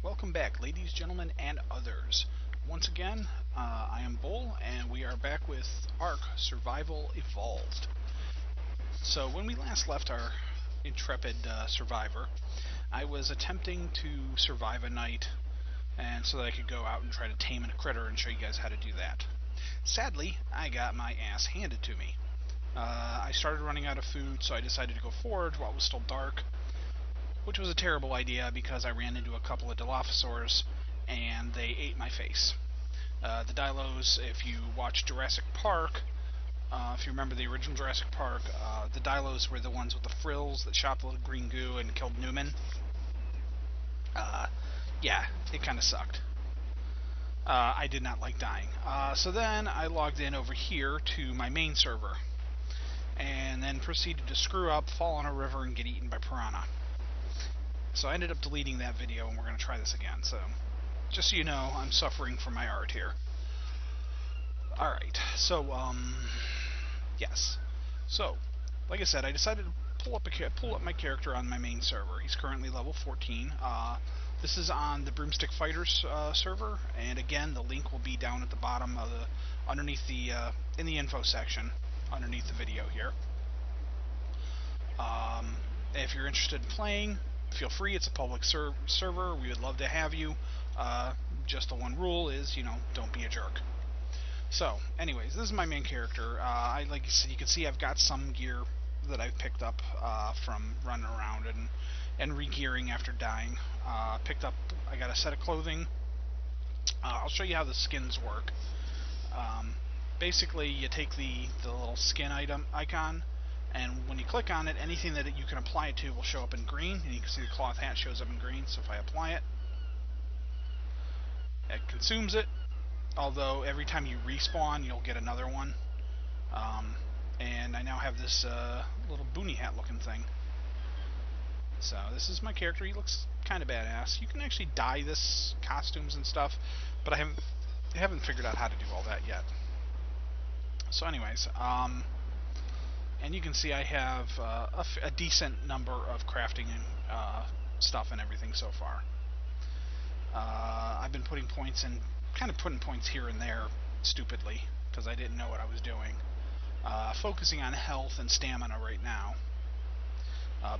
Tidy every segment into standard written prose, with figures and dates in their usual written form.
Welcome back, ladies, gentlemen, and others. Once again, I am Bull, and we are back with ARK Survival Evolved. So, when we last left our intrepid survivor, I was attempting to survive a night, and so that I could go out and try to tame a critter and show you guys how to do that. Sadly, I got my ass handed to me. I started running out of food, so I decided to go forage while it was still dark, which was a terrible idea because I ran into a couple of Dilophosaurs and they ate my face. The Dilos, if you watch Jurassic Park, if you remember the original Jurassic Park, the Dilos were the ones with the frills that shot the little green goo and killed Newman. Yeah, it kind of sucked. I did not like dying. So then I logged in over here to my main server and then proceeded to screw up, fall in a river, and get eaten by piranha. So I ended up deleting that video, and we're going to try this again. So, just so you know, I'm suffering from my art here. Alright, so, yes. So, like I said, I decided to pull up my character on my main server. He's currently level 14. This is on the Broomstick Fighters server, and again, the link will be down at the bottom of underneath the, in the info section, underneath the video here. If you're interested in playing, feel free. It's a public server. We would love to have you. Just the one rule is, don't be a jerk. So, anyways, this is my main character. Like you can see, I've got some gear that I've picked up from running around and re-gearing after dying. I got a set of clothing. I'll show you how the skins work. Basically, you take the little skin icon, and when you click on it, anything that you can apply it to will show up in green, and you can see the cloth hat shows up in green. So if I apply it, it consumes it, although every time you respawn, you'll get another one. And I now have this little boonie hat looking thing. So this is my character. He looks kind of badass. You can actually dye this costumes and stuff, but I haven't figured out how to do all that yet. So anyways, and you can see I have a decent number of crafting and stuff and everything so far. I've been putting points in, kind of putting points here and there stupidly, because I didn't know what I was doing. Focusing on health and stamina right now.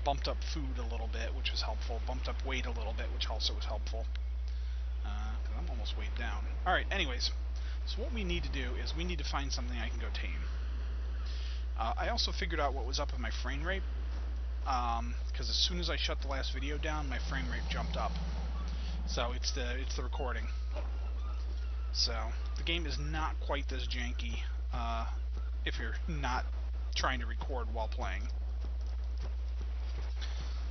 Bumped up food a little bit, which was helpful. Bumped up weight a little bit, which also was helpful. Because I'm almost weighed down. Alright, anyways. So what we need to do is we need to find something I can go tame. I also figured out what was up with my frame rate, because as soon as I shut the last video down, my frame rate jumped up. So it's the recording. So the game is not quite this janky if you're not trying to record while playing.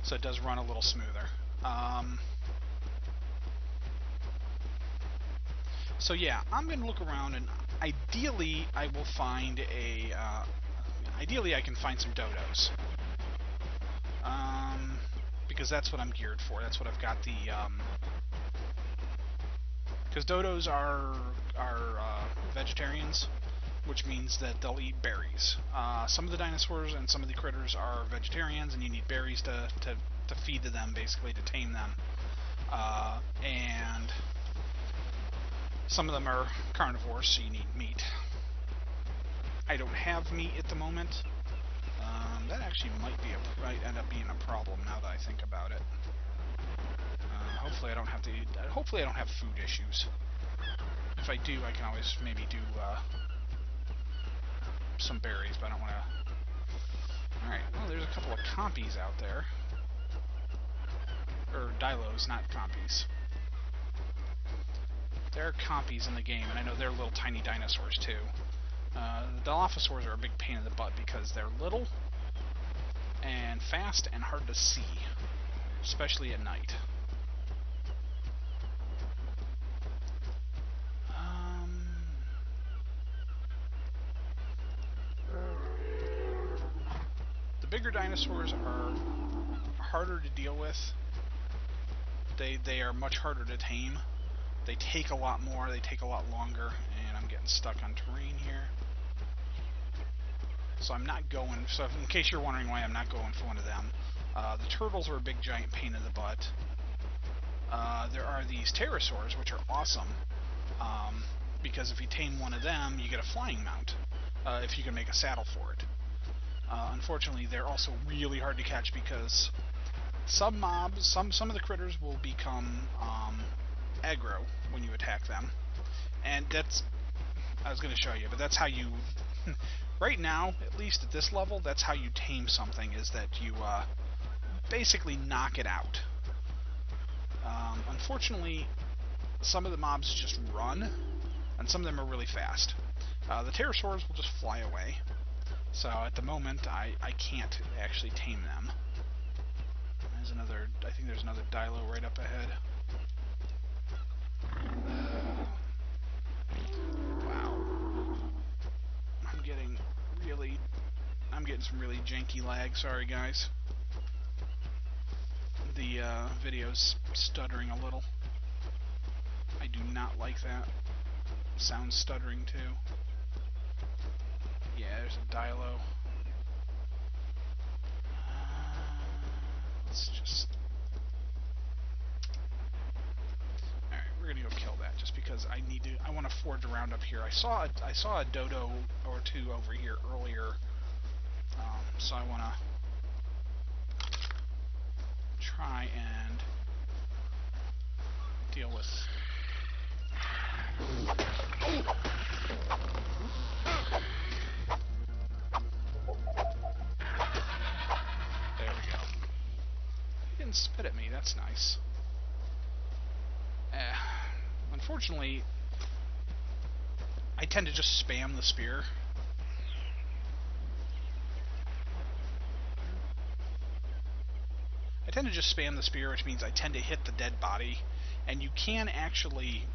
So it does run a little smoother. So yeah, I'm going to look around, and ideally I will find ideally I can find some dodos. Because that's what I'm geared for. That's what I've got the, because dodos are vegetarians, which means that they'll eat berries. Some of the dinosaurs and some of the critters are vegetarians, and you need berries to feed to them, basically, to tame them. And some of them are carnivores, so you need meat. I don't have meat at the moment. That actually might end up being a problem now that I think about it. Hopefully I don't have to eat. Hopefully I don't have food issues. If I do, I can always maybe do some berries, but I don't want to. Alright, well, there's a couple of compies out there. Or dilos, not compies. There are compies in the game, and I know they're little tiny dinosaurs too. The Dilophosaurs are a big pain in the butt because they're little and fast and hard to see, especially at night. The bigger dinosaurs are harder to deal with. They are much harder to tame. They take a lot more, they take a lot longer, and I'm getting stuck on terrain here. So I'm not going, so in case you're wondering why I'm not going for one of them, the turtles are a big giant pain in the butt. There are are these pterosaurs, which are awesome, because if you tame one of them, you get a flying mount, if you can make a saddle for it. Unfortunately, they're also really hard to catch because some mobs, some of the critters will become aggro when you attack them, and that's, I was going to show you, but that's how you, right now, at least at this level, that's how you tame something, is that you basically knock it out. Unfortunately, some of the mobs just run, and some of them are really fast. The pterosaurs will just fly away, so at the moment I can't actually tame them. There's another, I think there's another Dilo right up ahead. Wow. I'm getting some really janky lag, sorry guys. The video's stuttering a little. I do not like that. Sounds stuttering too. Yeah, there's a Dilo. Let's just... Alright, we're gonna go kill that just because I want to forge around up here. I saw a dodo or two over here earlier, so I want to try and deal with... There we go. He didn't spit at me, that's nice. Unfortunately, I tend to just spam the spear. Which means I tend to hit the dead body, and you can actually...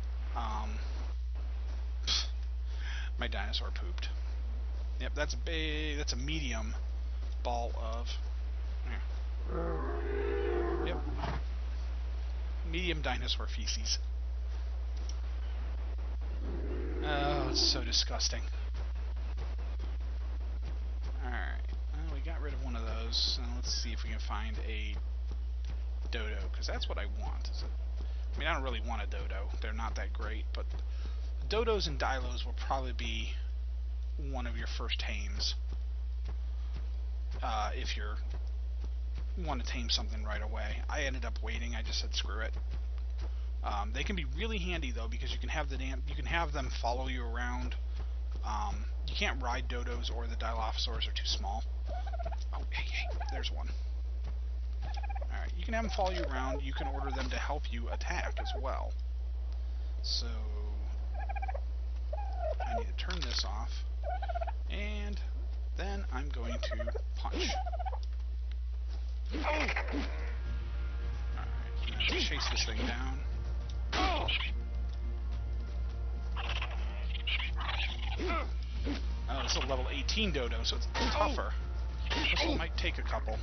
my dinosaur pooped. Yep, that's a medium ball of... Yep. Medium dinosaur feces. Oh, it's so disgusting. Alright, well, we got rid of one of those, so let's see if we can find a dodo, because that's what I want. I mean, I don't really want a dodo. They're not that great, but dodos and dilos will probably be one of your first tames. If you want to tame something right away. I ended up waiting. I just said screw it. They can be really handy though, because you can have them follow you around. You can't ride dodos, or the Dilophosaurs are too small. Oh, hey, there's one. Alright, you can have them follow you around. You can order them to help you attack as well. So I need to turn this off, and then I'm going to punch. Alright, chase this thing down. Oh, this is a level 18 dodo, so it's tougher. This one might take a couple.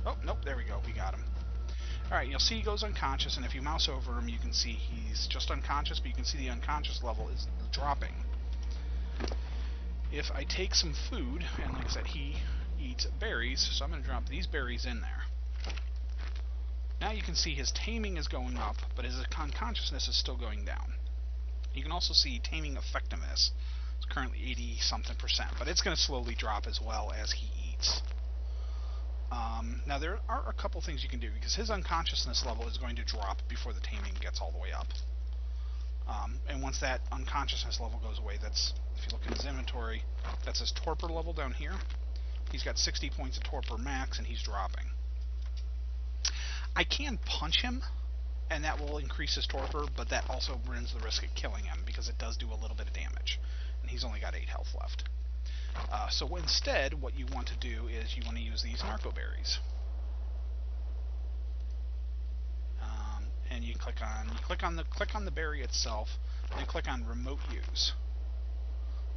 Oh, nope, there we go, we got him. Alright, you'll see he goes unconscious, and if you mouse over him, you can see he's just unconscious, but you can see the unconscious level is dropping. If I take some food, and like I said, he eats berries, so I'm going to drop these berries in there. Now you can see his taming is going up, but his unconsciousness is still going down. You can also see taming effectiveness. It's currently 80-something%, but it's going to slowly drop as well as he eats. Now there are a couple things you can do, because his unconsciousness level is going to drop before the taming gets all the way up. And once that unconsciousness level goes away, that's, if you look in his inventory, that's his torpor level down here. He's got 60 points of torpor max, and he's dropping. I can punch him, and that will increase his torpor, but that also runs the risk of killing him, because it does do a little bit of damage. And he's only got 8 health left. So instead, what you want to do is you want to use these narco berries. And you click on the berry itself, and click on remote use.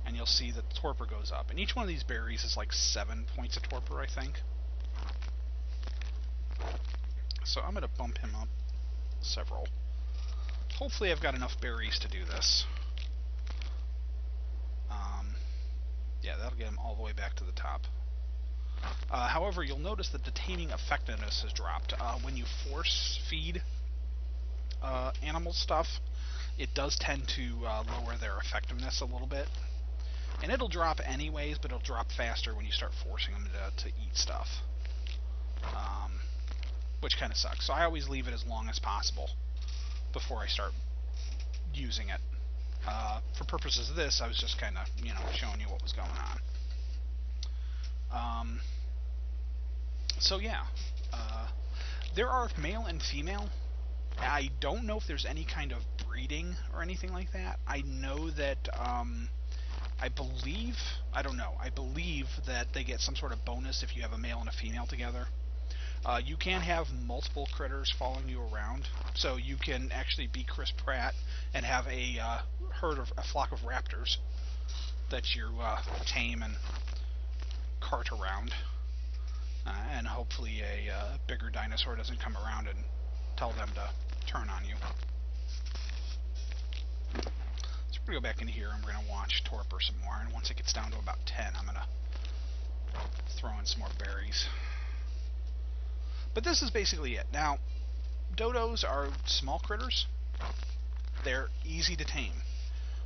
And you'll see that the torpor goes up. And each one of these berries is like 7 points of torpor, I think. So I'm going to bump him up several. Hopefully I've got enough berries to do this. Yeah, that'll get him all the way back to the top. However, you'll notice that the taming effectiveness has dropped. When you force feed, animal stuff, it does tend to lower their effectiveness a little bit. And it'll drop anyways, but it'll drop faster when you start forcing them to eat stuff. Which kind of sucks. So I always leave it as long as possible before I start using it. For purposes of this, I was just kind of, showing you what was going on. So yeah, there are male and female. I don't know if there's any kind of breeding or anything like that. I know that, I believe that they get some sort of bonus if you have a male and a female together. You can have multiple critters following you around, so you can actually be Chris Pratt and have a flock of raptors that you tame and cart around, and hopefully a bigger dinosaur doesn't come around and tell them to turn on you. So we're going to go back in here and we're going to watch Torpor some more, and once it gets down to about 10, I'm going to throw in some more berries. But this is basically it. Now, dodos are small critters. They're easy to tame.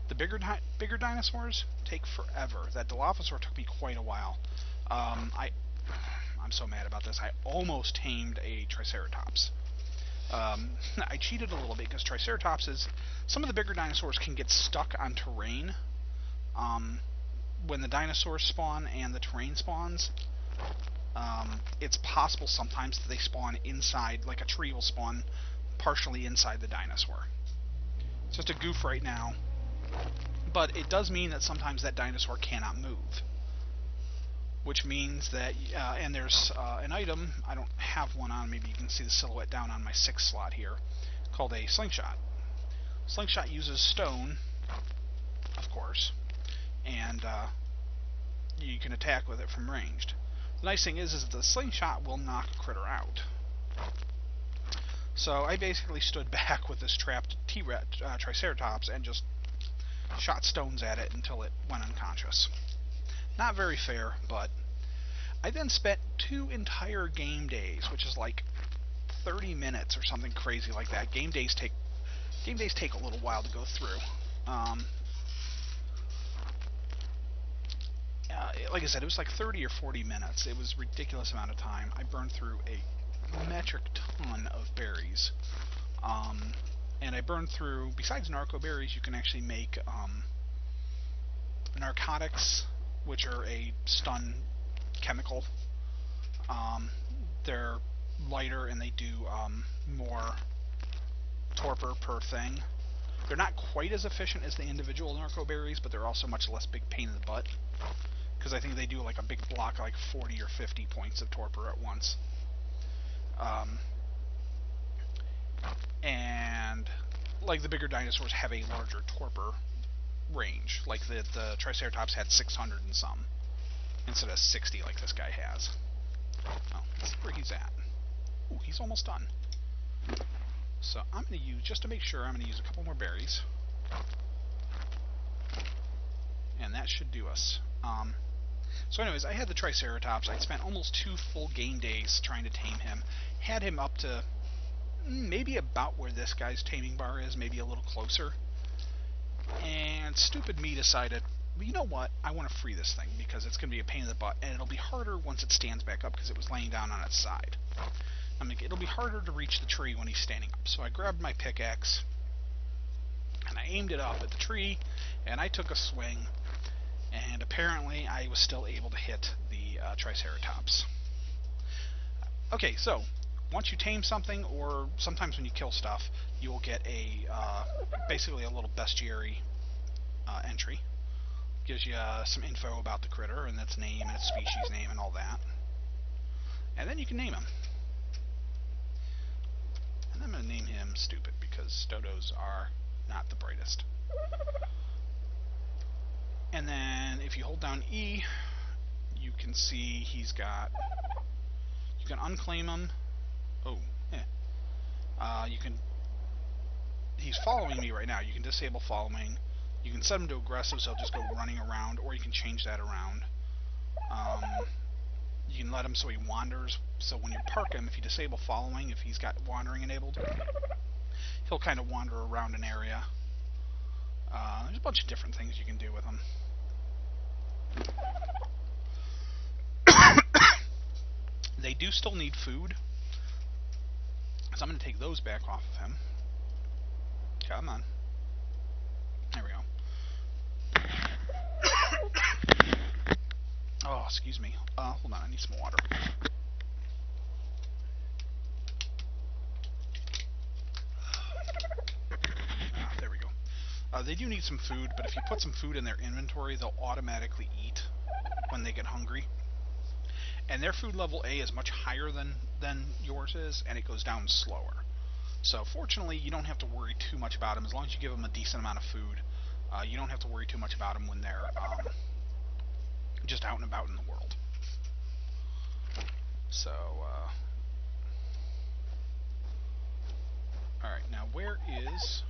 The bigger dinosaurs take forever. That Dilophosaur took me quite a while. I'm so mad about this. I almost tamed a Triceratops. I cheated a little bit because some of the bigger dinosaurs can get stuck on terrain when the dinosaurs spawn and the terrain spawns. It's possible sometimes that they spawn inside, like a tree will spawn partially inside the dinosaur. It's just a goof right now, but it does mean that sometimes that dinosaur cannot move, which means that, and there's an item, I don't have one on, maybe you can see the silhouette down on my 6th slot here, called a slingshot. Slingshot uses stone, of course, and you can attack with it from ranged. The nice thing is that the slingshot will knock a critter out. So I basically stood back with this trapped Triceratops and just shot stones at it until it went unconscious. Not very fair, but I then spent 2 entire game days, which is like 30 minutes or something crazy like that. Game days take a little while to go through. Like I said, it was like 30 or 40 minutes. It was a ridiculous amount of time. I burned through a metric ton of berries. And I burned through, besides narco berries, you can actually make narcotics, which are a stun chemical. They're lighter and they do more torpor per thing. They're not quite as efficient as the individual narco berries, but they're also much less big pain in the butt, because I think they do like a big block, like 40 or 50 points of torpor at once. And like the bigger dinosaurs have a larger torpor range. Like the Triceratops had 600 and some instead of 60 like this guy has. Oh, let's see where he's at. Ooh, he's almost done. So I'm going to use, just to make sure, I'm going to use a couple more berries. And that should do us. So anyways, I had the Triceratops. I'd spent almost 2 full game days trying to tame him. Had him up to maybe about where this guy's taming bar is, maybe a little closer. And stupid me decided, well, you know what? I want to free this thing because it's going to be a pain in the butt, and it'll be harder once it stands back up because it was laying down on its side. It'll be harder to reach the tree when he's standing up. So I grabbed my pickaxe, and I aimed it up at the tree, and I took a swing, and apparently I was still able to hit the Triceratops. Okay, so once you tame something, or sometimes when you kill stuff, you will get a basically a little bestiary entry. Gives you some info about the critter and its name and its species name and all that. And then you can name him. And I'm going to name him Stupid because dodos are not the brightest. And then if you hold down E, you can see he's got, you can unclaim him. Oh, yeah. He's following me right now. You can disable following. You can set him to aggressive, so he'll just go running around, or you can change that around. You can let him so he wanders, so when you park him, if you disable following, if he's got wandering enabled, he'll kind of wander around an area. There's a bunch of different things you can do with him. They do still need food, so I'm going to take those back off of him. Come on. There we go. Oh, excuse me. Hold on, I need some water. There we go. They do need some food, but if you put some food in their inventory, they'll automatically eat when they get hungry. And their food level A is much higher than yours is, and it goes down slower. So fortunately, you don't have to worry too much about them. As long as you give them a decent amount of food, you don't have to worry too much about them when they're just out and about in the world. So, alright, now where is...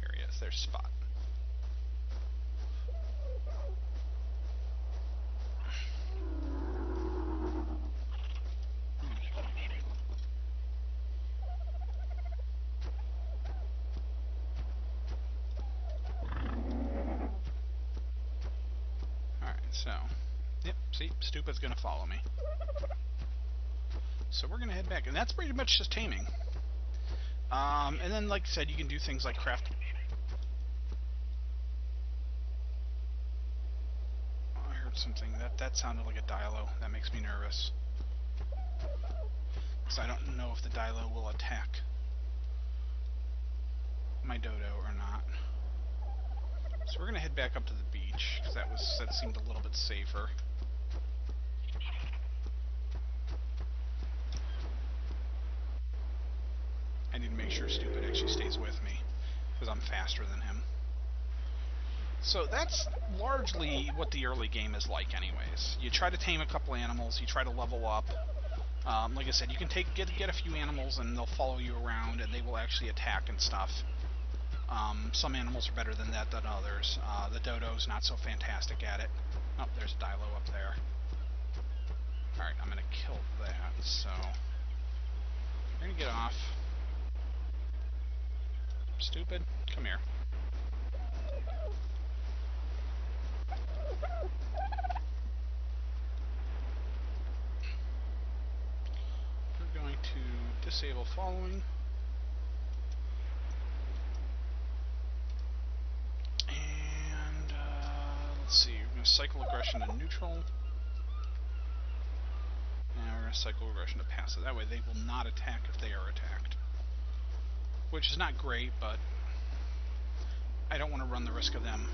Here he is, there's Spot. Alright, so... Yep, see, Stupid's gonna follow me. So we're gonna head back, and that's pretty much just taming. And then, like I said, you can do things like craft... Oh, I heard something. That sounded like a Dilo. That makes me nervous. Because I don't know if the Dilo will attack my dodo or not. So we're gonna head back up to the beach, because that seemed a little bit safer. I need to make sure Stupid actually stays with me, because I'm faster than him. So that's largely what the early game is like anyways. You try to tame a couple animals, you try to level up. Like I said, you can get a few animals and they'll follow you around and they will actually attack and stuff. Some animals are better than that than others. The dodo's not so fantastic at it. Oh, there's a Dilo up there. Alright, I'm going to kill that, so... I'm going to get off. Stupid, come here. We're going to disable following. And, let's see, we're going to cycle aggression to neutral. And we're going to cycle aggression to passive. That way they will not attack if they are attacked. Which is not great, but I don't want to run the risk of them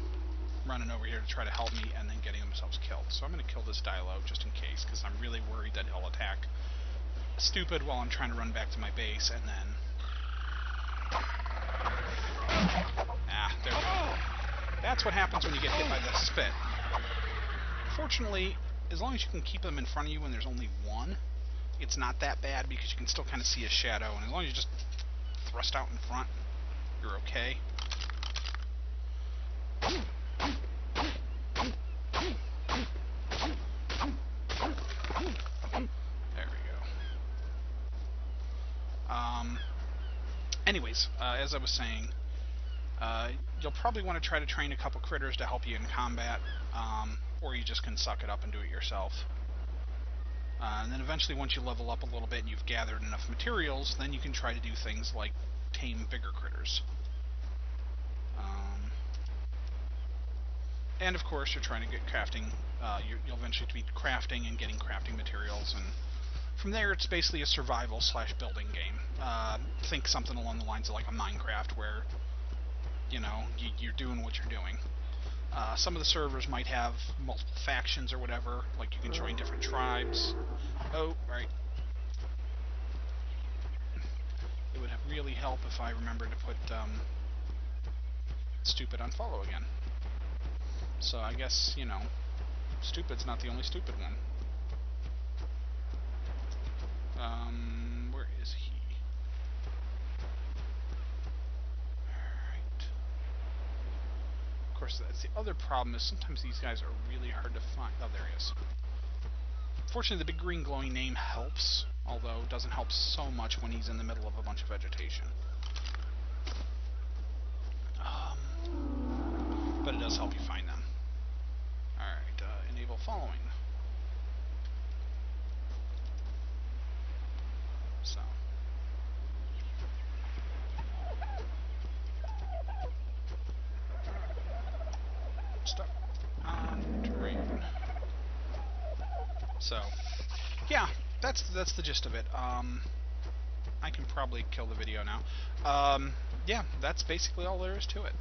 running over here to try to help me and then getting themselves killed. So I'm going to kill this Dilo just in case, because I'm really worried that he'll attack Stupid while I'm trying to run back to my base, and then... there we go. That's what happens when you get hit by the spit. Fortunately, as long as you can keep them in front of you when there's only one, it's not that bad because you can still kind of see a shadow, and as long as you just thrust out in front, you're okay. There we go. Anyways, as I was saying, you'll probably want to try to train a couple critters to help you in combat, or you just can suck it up and do it yourself. And then eventually, once you level up a little bit and you've gathered enough materials, then you can try to do things like tame bigger critters. And of course, you're trying to get crafting. You'll eventually be crafting and getting crafting materials, and from there, it's basically a survival/building game. Think something along the lines of like a Minecraft, where you're doing what you're doing. Some of the servers might have multiple factions or whatever, like you can join different tribes. Oh, right. It would really help if I remember to put Stupid on follow again. So I guess, Stupid's not the only stupid one. Where is he? Alright. course, that's the other problem, is sometimes these guys are really hard to find. Oh, there he is. Unfortunately, the big green glowing name helps, although it doesn't help so much when he's in the middle of a bunch of vegetation. But it does help you find them. Alright, enable following. So. Stuck on terrain. So, yeah, that's the gist of it. I can probably kill the video now. Yeah, that's basically all there is to it.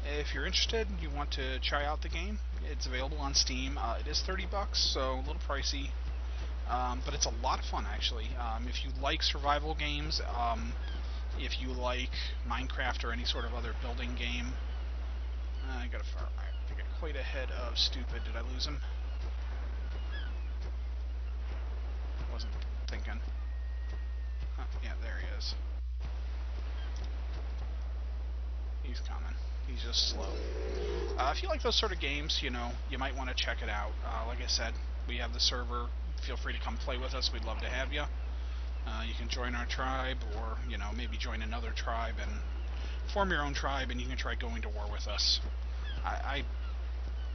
If you're interested, you want to try out the game, it's available on Steam. It is $30, so a little pricey, but it's a lot of fun actually. If you like survival games, if you like Minecraft or any sort of other building game, I got quite ahead of stupid. Did I lose him? Wasn't thinking. Yeah, there he is. He's coming. He's just slow. If you like those sort of games, you know, you might want to check it out. Like I said, we have the server. Feel free to come play with us. We'd love to have you. You can join our tribe, or, you know, maybe join another tribe and form your own tribe, and you can try going to war with us. I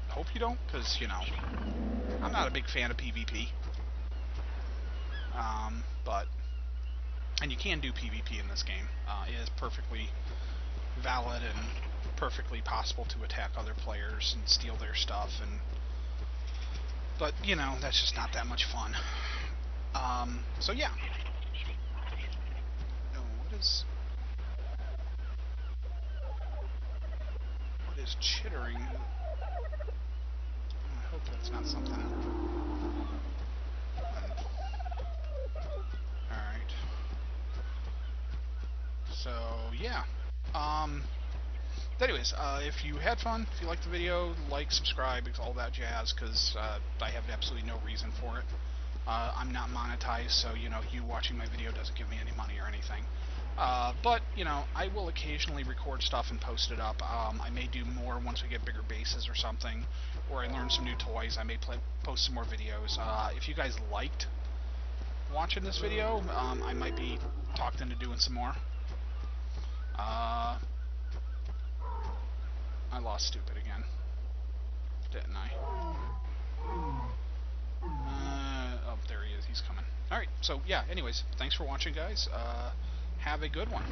hope you don't, because, you know, I'm not a big fan of PvP. But, and you can do PvP in this game. It is perfectly valid and perfectly possible to attack other players and steal their stuff, but, you know, that's just not that much fun. So yeah. No, what is chittering? I hope that's not something. Alright. So, yeah. Anyways, if you had fun, if you liked the video, like, subscribe, all that jazz, because I have absolutely no reason for it. I'm not monetized, so, you know, you watching my video doesn't give me any money or anything. But, you know, I will occasionally record stuff and post it up. I may do more once we get bigger bases or something, or I learn some new toys. I may post some more videos. If you guys liked watching this video, I might be talked into doing some more. I lost stupid again, didn't I? Oh, there he is. He's coming. Alright, so, yeah, anyways, thanks for watching, guys. Have a good one.